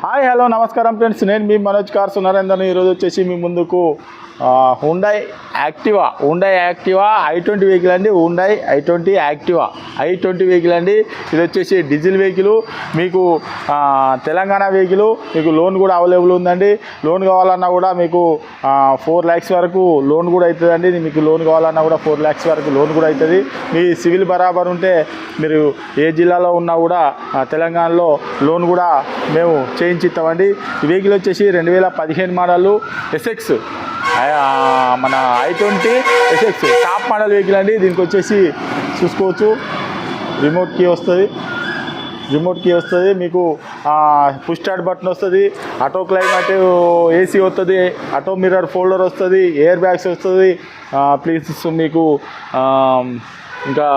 Hi hello నమస్కారం friends, నేను మీ Manoj cars నరేందర్ని. ఈరోజు వచ్చేసి మీ ముందుకు హుండై యాక్టివా i20 వెహికల్ అండి. Hyundai i20 Activa i20 vehicle అండి. ఇది వచ్చేసి డీజిల్ వెహికల్. మీకు తెలంగాణ వెహికల్. మీకు లోన్ కూడా అవైలబుల్ ఉందండి. లోన్ కావాలన్నా కూడా మీకు 4 lakhs వరకు లోన్ కూడా అవుతుందండి. మీకు లోన్ కావాలన్నా కూడా 4 lakhs వరకు లోన్ కూడా అవుతుంది. మీ సివిల్ బరాబర్ ఉంటే మీరు ఏ జిల్లాలో ఉన్నా కూడా తెలంగాణలో లోన్ కూడా మేము చేయించిస్తామండి. ఈ వెహికల్ వచ్చేసి 2015 మోడల్ ఎస్ఎక్స్, మన i20 SX top model vehicle అండి. దీనికి వచ్చేసి చూసుకోవచ్చు, రిమోట్ కీ వస్తుంది. మీకు పుష్ స్టార్ట్ బటన్ వస్తుంది, ఆటో క్లైమేట్ ఏసీ వస్తుంది, ఆటో మిర్రర్ ఫోల్డర్ వస్తుంది, ఎయిర్ బ్యాగ్స్ వస్తుంది. ప్లీజ్ మీకు ఇంకా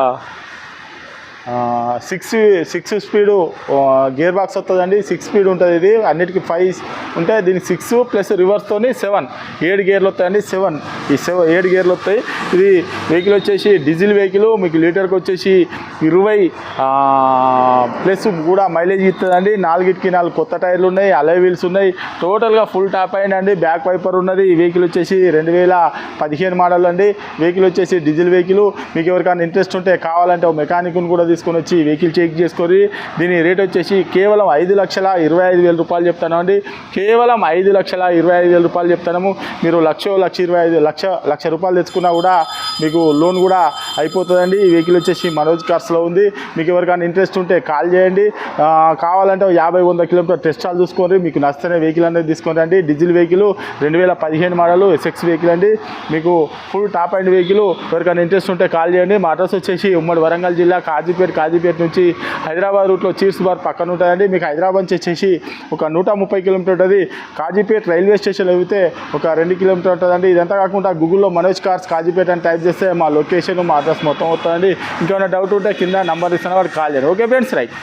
6 స్పీడు గేర్ బాక్స్ వస్తుందండి. 6 స్పీడ్ ఉంటుంది. ఇది అన్నిటికీ 5 ఉంటాయి. దీనికి 6 ప్లస్ రివర్స్తోని 7 గేర్లు వస్తాయండి. 7 గేర్లు వస్తాయి. ఇది వెహికల్ వచ్చేసి డీజిల్ వెహికల్. మీకు లీటర్కి వచ్చేసి 20 ప్లస్ కూడా మైలేజ్ ఇస్తుందండి. 4 కొత్త టైర్లు ఉన్నాయి, అలై వీల్స్ ఉన్నాయి. టోటల్గా ఫుల్ టాప్ అయిందండి. బ్యాక్ వైపర్ ఉన్నది. ఈ వెహికల్ వచ్చేసి 2015 మోడల్ అండి. వెహికల్ వచ్చేసి డీజిల్ వెహికల్. మీకు ఎవరికైనా ఇంట్రెస్ట్ ఉంటే కావాలంటే ఒక మెకానిక్ను కూడా తీసుకొని వచ్చి వెహికల్ చెక్ చేసుకొని దీని రేట్ వచ్చేసి కేవలం 5,25,000 రూపాయలు చెప్తాను అండి. కేవలం 5,25,000 రూపాయలు చెప్తాము. మీరు లక్ష రూపాయలు తెచ్చుకున్నా కూడా మీకు లోన్ కూడా అయిపోతుందండి. ఈ వెహికల్ వచ్చేసి మనోజ్ కార్స్లో ఉంది. మీకు ఎవరికైనా ఇంట్రెస్ట్ ఉంటే కాల్ చేయండి. కావాలంటే 50-100 కిలోమీటర్ టెస్ట్ చాలు చూసుకోండి. మీకు నచ్చితే వెహికల్ అనేది తీసుకొని రండి. Diesel vehicle 2015 model SX vehicle అండి. మీకు ఫుల్ టాప్ అండ్ వెహికల్. ఎవరికైనా ఇంట్రెస్ట్ ఉంటే కాల్ చేయండి. మా అడ్రస్ వచ్చేసి ఉమ్మడి వరంగల్ జిల్లా కాజీపేట నుంచి హైదరాబాద్ రూట్లో చీర్స్ బార్ పక్కన ఉంటుందండి. మీకు హైదరాబాద్ నుంచి వచ్చేసి ఒక 130 కిలోమీటర్ ఉంటుంది. కాజీపేట రైల్వే స్టేషన్ అయితే ఒక 2 కిలోమీటర్ ఉంటుందండి. ఇదంతా కాకుండా గూగుల్లో మనోజ్ కార్స్ కాజీపేట అని టైప్ చేస్తే మా లొకేషన్, మా అడ్రస్ మొత్తం వస్తుందండి. ఇంకేమైనా డౌట్ ఉంటే కింద నంబర్ ఇస్తాను, వాడు కాల్ చేయండి. Okay friends, right.